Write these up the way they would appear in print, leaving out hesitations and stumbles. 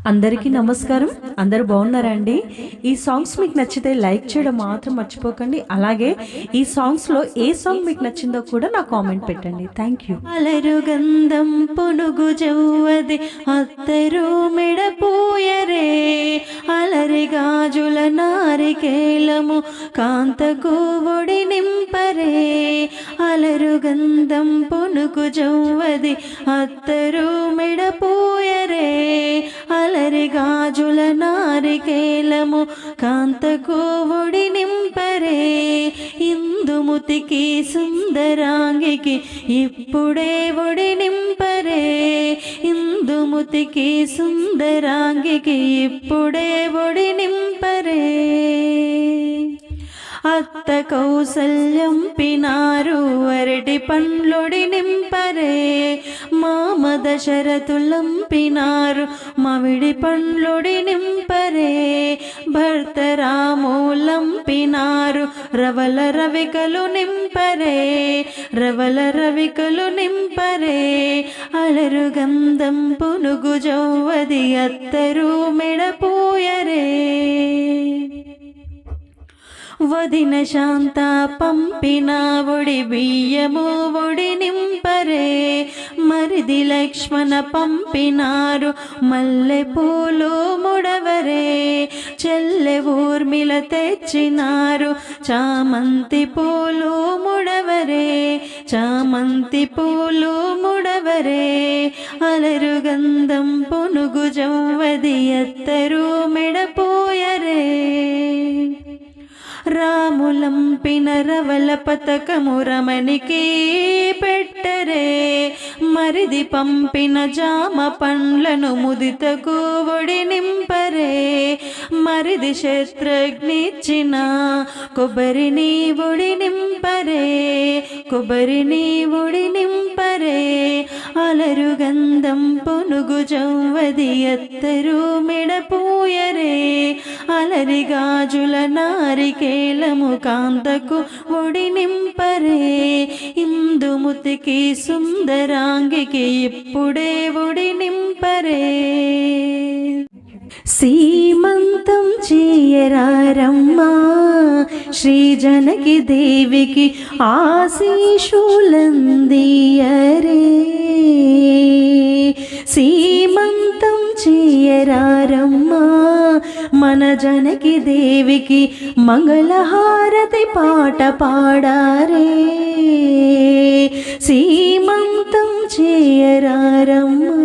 అందరికీ నమస్కారం. అందరూ బాగున్నారా అండి? ఈ సాంగ్స్ మీకు నచ్చితే లైక్ చేయడం మాత్రం మర్చిపోకండి. అలాగే ఈ సాంగ్స్లో ఏ సాంగ్ మీకు నచ్చిందో కూడా నా కామెంట్ పెట్టండి. Thank you. అలరుగంధం పునుగు జవ్వది అత్తరు మెడపోయరే అలరి గాజుల నారికేలము కాంతకు ఒడి నింపరే అలరుగంధం పునుగు జవ్వది అత్తరు మెడపోయరే అలరి గాజుల నారికేలము కాంతకు ఒడి నింపరే ఇందుముతికి సుందరాంగికి ఇప్పుడే ఒడి నింపరే ఇందుముతికి సుందరాంగికి ఇప్పుడే ఒడి నింపరే అత్త కౌసల్యం పినారు అరటి పండ్లొడి నింపరే మామ దశరథులంపినారు మామిడి పండ్లొడి నింపరే భర్త రాములంపినారు రవల రవికలు నింపరే రవల రవికలు నింపరే అలరుగంధం పునుగు జవ్వది అత్తరు మెడపోయరే వదిన శాంత పంపిన ఒడి బియ్యము ఒడి నింపరే మరిది లక్ష్మణ పంపినారు మల్లె పూలు ముడవరే చెల్లె ఊర్మిళ తెచ్చినారు చామంతి పూలు ముడవరే చామంతి పూలు ముడవరే అలరుగంధం పునుగు జవ్వది అత్తరు మెడపోయరే రాములంపిన రవల పతకము రమణికి పెట్టరే మరిది పంపిన జామ పండ్లను ముదితకు ఒడి నింపరే మరిది శస్త్రజ్ఞిచ్చిన కొబ్బరిని ఒడి నింపరే కొబ్బరిని ఒడి నింపరే అలరుగంధం పునుగు జవ్వది అత్తరు మెడపోయరే అలరి గాజుల నారికేలము కాంతకు ఒడి నింపరే ఇందుముతికి సుందరాంగికి ఇప్పుడే ఒడి నింపరే సీమంతం చేయరారమ్మా శ్రీ జనకి దేవికి ఆశీషులందియరే సీమంతం చేయరారమ్మా మన జనకి దేవికి మంగళహారతి పాట పాడారే సీమంతం చేయరారమ్మా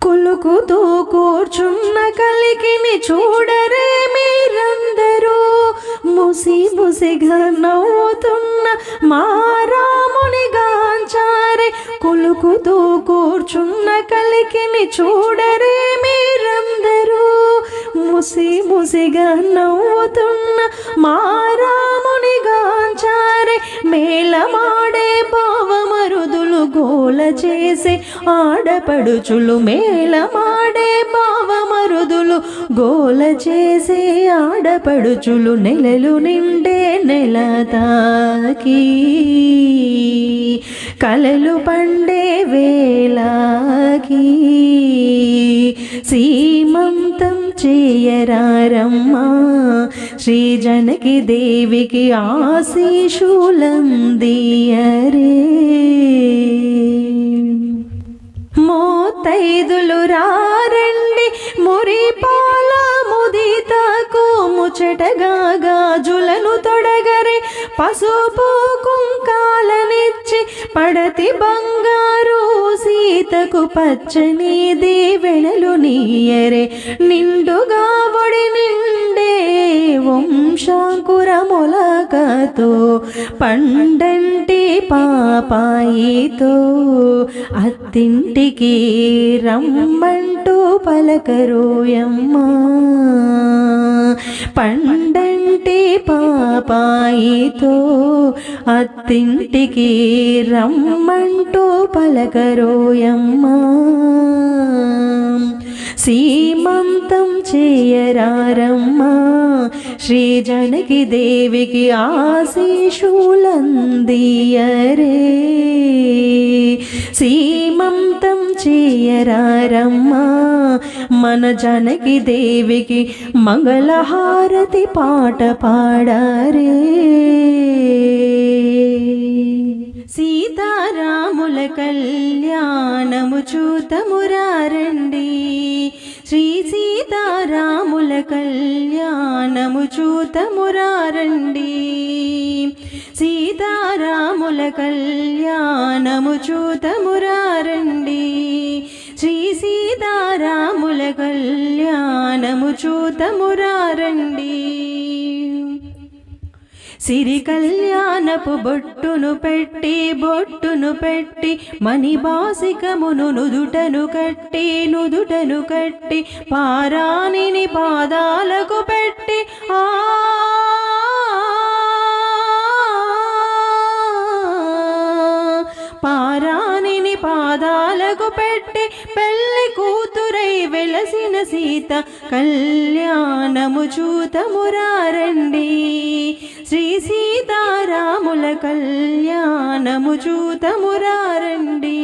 కులుకుతూ కూర్చున్న కలికిని చూడరే మీరందరూ ముసి ముసిగా నవ్వుతున్న మా రాముని గాంచారే కులుకుతూ కూర్చున్న కలికిని చూడరే మీరందరూ ముసి ముసిగా నవ్వుతున్న మా రాముని గాంచారే మేళమాడే భావమరుదులు గోల చేసే ఆడపడుచులు మేళమాడే భావమరుదులు గోల చేసే ఆడపడుచులు నెలలు నిండే నెల తాకి కలలు పండే వేళకి సీమంతం చేయరారమ్మా శ్రీ జనకి దేవికి ఆశీషులందియరే మోతైదులు రారండి మురిపాల ముదితకు ముచ్చటగా గాజులను తొడగరే పసుపు కుంకాలనిచ్చి పడతి బంగారు సీతకు పచ్చని దీవెనలు నీయరే నిండుగా ఒడి నిండే వంశాంకుర మొలకతో పండంటి పాపాయితో అత్తింటికి రమ్మంటూ పలకరోయమ్మా పండంటి పాపాయితో అత్తింటికి రమ్మంటూ పలకరోయమ్మా సీమంతం చేయరారమ్మా శ్రీ జానకి దేవికి ఆశీషులందియరే సీమంతం చేయరారమ్మా మన జానకి దేవికి మంగళహారతి పాట పాడారే సీతారాముల కళ్యాణము చూతమురారండి శ్రీ సీతారాముల కళ్యాణము చూతమురారండి సీతారాముల కళ్యాణము చూతమురారండి శ్రీ సీతారాముల కళ్యాణము చూతమురారండి సిరి కళ్యాణపు బొట్టును పెట్టి మణిబాసికమును నుదుటను కట్టి పారాణిని పాదాలకు పెట్టి పారాణిని పాదాలకు పెట్టి పెళ్లి కూతురై వెలసిన సీత కళ్యాణము చూతమురారండి శ్రీ సీతారాముల కళ్యాణము చూతమురారండి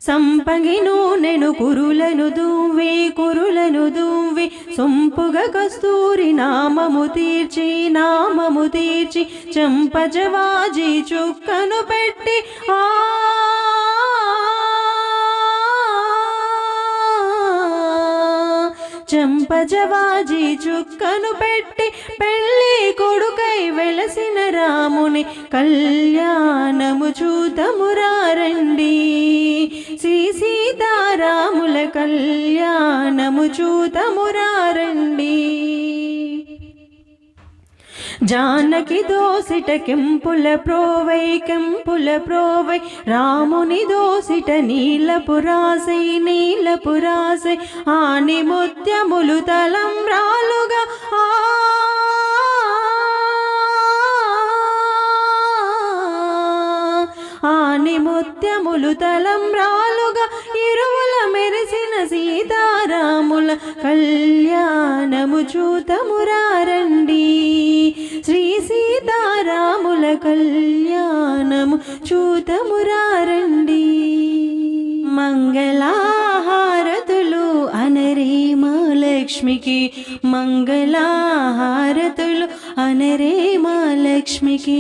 సంపంగి నూనెను కురులను దువ్వి సొంపుగా కస్తూరి నామము తీర్చి చంపజవాజీ చుక్కను పెట్టి చంపజవాజీ చుక్కను పెట్టి పెళ్లి కొడుకై వెలసిన రాముని కళ్యాణము చూతమురారండి శ్రీ సీతారాముల కళ్యాణము చూతమురారండి జానకి దోసిట కెంపుల ప్రోవై రాముని దోసిట నీలపురాసై ఆని ముత్యములు తలంబ్రాలుగా ఆని ముత్యములు తలంబ్రాలుగా ఇరువుల మెరిసిన సీతారాముల కళ్యాణము చూతమురారండి శ్రీ సీతారాముల కళ్యాణము చూతమురారండి మంగళహారతులు అనరే మా లక్ష్మికి మంగళహారతులు అనరే మా లక్ష్మికి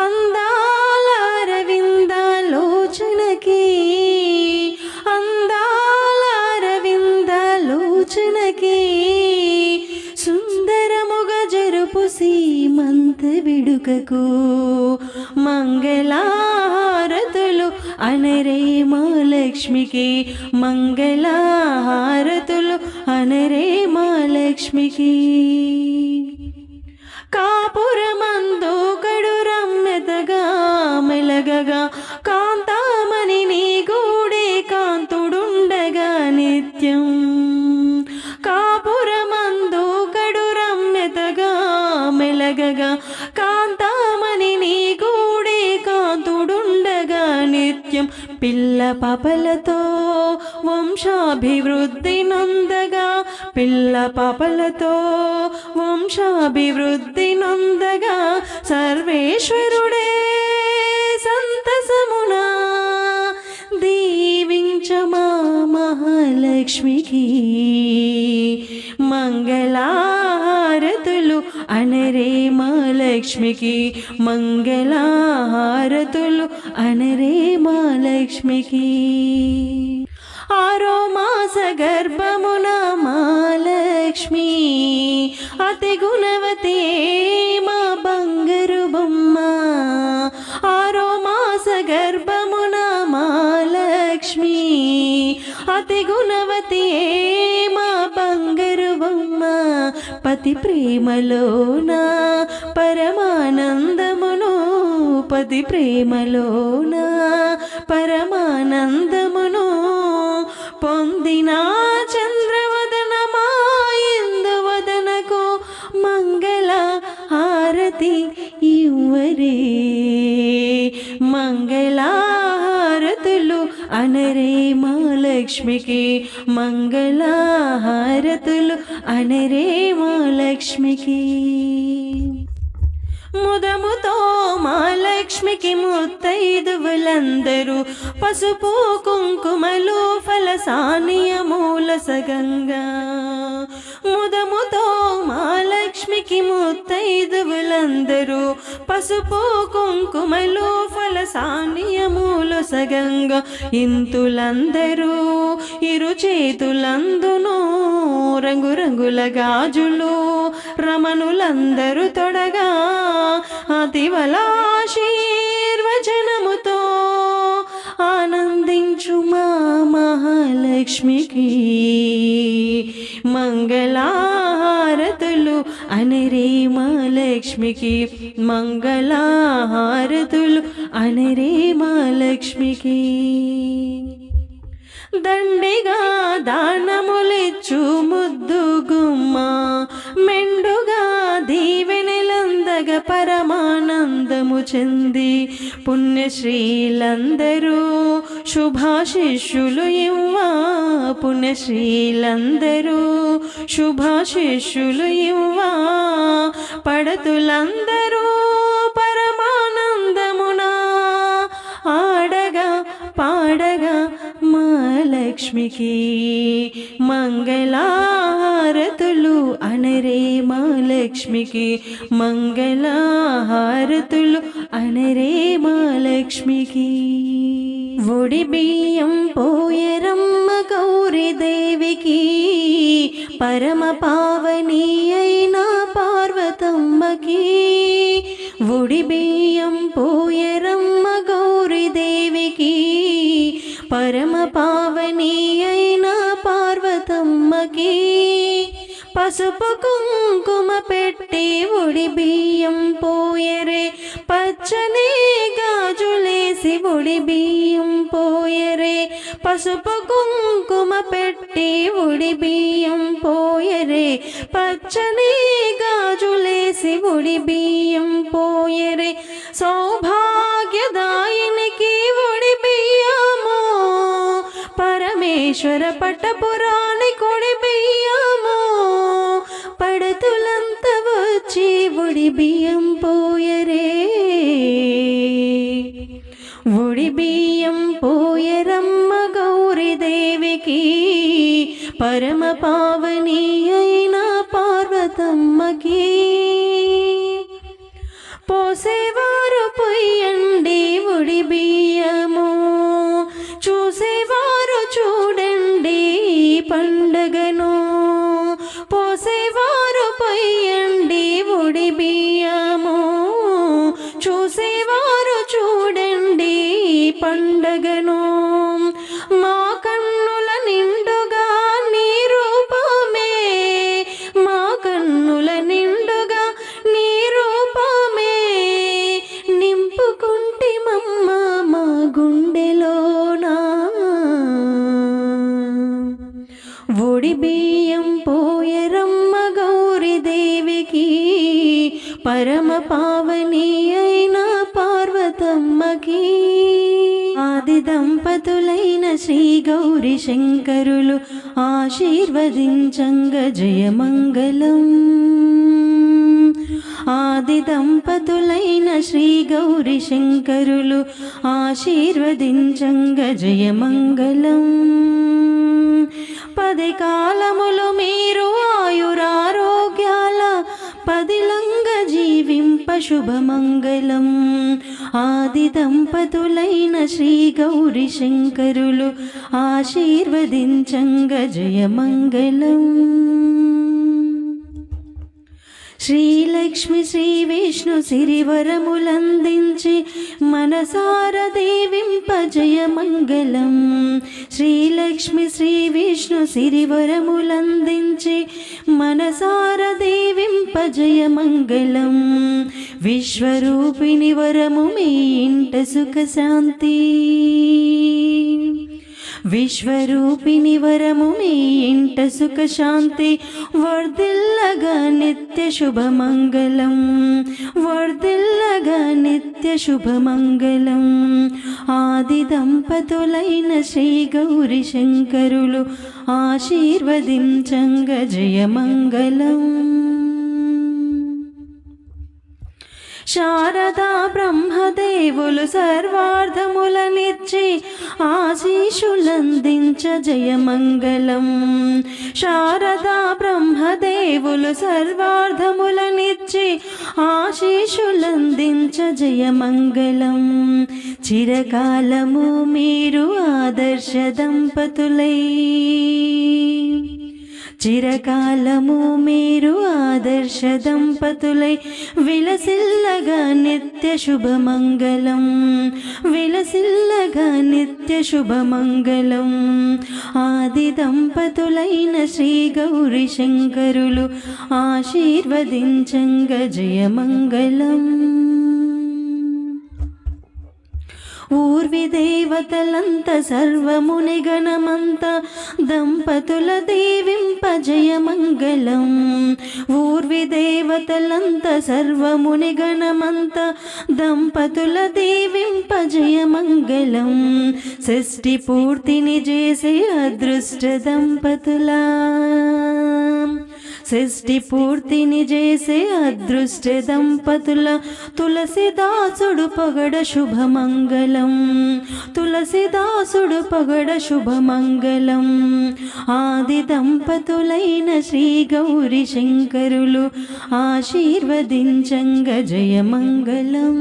అందాల అరవిందలోచనకి అందాల అరవిందలోచనకి సుందరముగా జరుపు సీమంత విడుకకు మంగళహారతులు అనరే మా లక్ష్మికి మంగళహారతులు అనరే మా లక్ష్మికి కాపురమందు కడు రమ్యతగా మెలగగా కాంతామణి నీ గూడే కాంతుడుండగా నిత్యం కాపురమందు కడు రమ్యతగా మెలగగా కాంతామణి నీ గూడే కాంతుడుండగా నిత్యం పిల్ల పాపలతో వంశాభివృద్ధి నొందగా పిల్ల పాపలతో వంశాభివృద్ధి నొందగా సర్వేశ్వరుడే సంతసమునా దీవించమా మహాలక్ష్మికి మంగళహారతులు అనరే మా లక్ష్మికి మంగళహారతులు అనరే మా లక్ష్మికి ఆరో మాస గర్భమున మహాలక్ష్మి అతి గుణవతి మా బంగారు బొమ్మ ఆరో మాస గర్భమున మహాలక్ష్మి అతి గుణవతి మా బంగారు బొమ్మ పతి ప్రేమలోన పరమానందమును పతి ప్రేమలోన పరమానందమును పొందిన చంద్రవదనమా ఇందువదనకు మంగళ హారతి ఇవ్వరే మంగళ హారతులు హారతులు అనరే మా లక్ష్మికి మంగళహారతులు అనరే మా లక్ష్మికి ముదముతో మా లక్ష్మికి ముత్తైదువులందరూ పసుపు కుంకుమలు ఫలసానియమూల సగంగా ముదముతో మా లక్ష్మికి ముత్తైదువులందరూ పసుపు కుంకుమలు ఫలసానియమూల సగంగా ఇంతులందరూ ఇరు చేతులందును రంగురంగుల గాజులు రమణులందరూ తొడగా అతివలాశీర్వచనముతో ఆనందించు మా మహాలక్ష్మికి మంగళహారతులు అనరే మా లక్ష్మికి మంగళహారతులు అనరే మా లక్ష్మికి దండిగా దానములిచ్చు ముద్దు గుమ్మ మెండుగా దీవెనలందగ పరమానందము చెంది పుణ్యశ్రీలందరూ శుభాశిష్యులు ఇవ్వా పుణ్యశ్రీలందరూ శుభాశిష్యులు ఇవ్వా పడతులందరూ పరమానందమునా ఆడగా పాడగా మా లక్ష్మికి మంగళహారతులు అనరే మా లక్ష్మికి మంగళహారతులు అనరే మా లక్ష్మికి ఒడి బియ్యం పోయరమ్మ గౌరీదేవికి పరమ పావని అయిన పార్వతమ్మకి ఒడి బియ్యం పోయరమ్మ గౌరీదేవికి పరమ పావని అయిన పార్వతమ్మకి పసుపు కుంకుమ పెట్టి ఒడి బియ్యం పోయరే పచ్చని గాజులేసి ఒడి బియ్యం పోయరే పసుపు కుంకుమ పెట్టి ఒడి బియ్యం పోయరే పచ్చని గాజులేసి ఒడి బియ్యం పోయరే సౌభాగ్యదాయినికి ఒడి బియ్యము పరమేశ్వర పట్టపురాణి కొడి బియ్యము పడతులంత వచ్చి ఒడి బియ్యం పోయరే ఒడి బియ్యం పోయరమ్మ గౌరీదేవికి పరమ పావని అయిన పార్వతమ్మకి పోసేవారు పొయ్యండి ఒడి బియ్యము చూసేవారు చూడండి పండగను పోసేవారు పొయ్యండి ఒడి బియ్యము చూసేవారు చూడండి పండగను మా కన్నుల నిండుగా నీ రూపమే మా కన్నుల నిండుగా నీ రూపమే నింపుకుంటి మమ్మ మా గుండెలోనా ఒడి బియ్యం పోయరమ్మ గౌరీదేవికి పరమ పావని అయిన పార్వతమ్మకి ఆది దంపతులైన శ్రీ గౌరీ శంకరులు ఆశీర్వదించంగ జయమంగళం ఆది దంపతులైన శ్రీ గౌరీ శంకరులు ఆశీర్వదించంగ జయమంగళం 10 కాలములు మీరు ఆయురారోగ్యాల పదిలంగ జీవింప శుభమంగళం ఆది దంపతులైన శ్రీ గౌరీ శంకరులు ఆశీర్వదించంగ జయమంగళం శ్రీలక్ష్మి శ్రీ విష్ణు సిరివరములందించి మనసార దేవింప జయమంగళం శ్రీలక్ష్మి శ్రీ విష్ణు సిరివరములందించి మనసార దేవింప జయమంగళం విశ్వరూపిణి వరము మీ ఇంట సుఖ శాంతి విశ్వరూపిణి వరము మీ ఇంట సుఖ శాంతి వర్ధిల్లగా నిత్య శుభమంగళం, వర్ధిల్లగా నిత్య శుభమంగళం. ఆది దంపతులైన శ్రీ గౌరీ శంకరులు ఆశీర్వదించంగ జయమంగళం. శారదా బ్రహ్మదేవులు సర్వార్థములనిచ్చి ఆశీషులందించ జయమంగళం. శారదా బ్రహ్మదేవులు సర్వార్థములనిచ్చి ఆశీషులందించ జయమంగళం. చిరకాలము మీరు ఆదర్శ దంపతులై, చిరకాలము మీరు ఆదర్శ దంపతులై విలసిల్లగా నిత్య శుభమంగళం, విలసిల్లగా నిత్య శుభమంగళం. ఆది దంపతులైన శ్రీ గౌరీ శంకరులు ఆశీర్వదించంగ జయమంగళం. ఊర్వి దేవతలంత సర్వముని గణమంత దంపతుల దీవింప జయమంగళం. ఊర్వి దేవతలంత సర్వముని గణమంత దంపతుల దీవింప జయమంగళం. షష్ఠి పూర్తిని చేసే అదృష్ట దంపతులా, షష్ఠి పూర్తిని చేసే అదృష్ట దంపతుల తులసిదాసుడు పగడ శుభమంగళం, తులసిదాసుడు పగడ శుభమంగళం. ఆది దంపతులైన శ్రీ గౌరీ శంకరులు ఆశీర్వదించంగ జయమంగళం.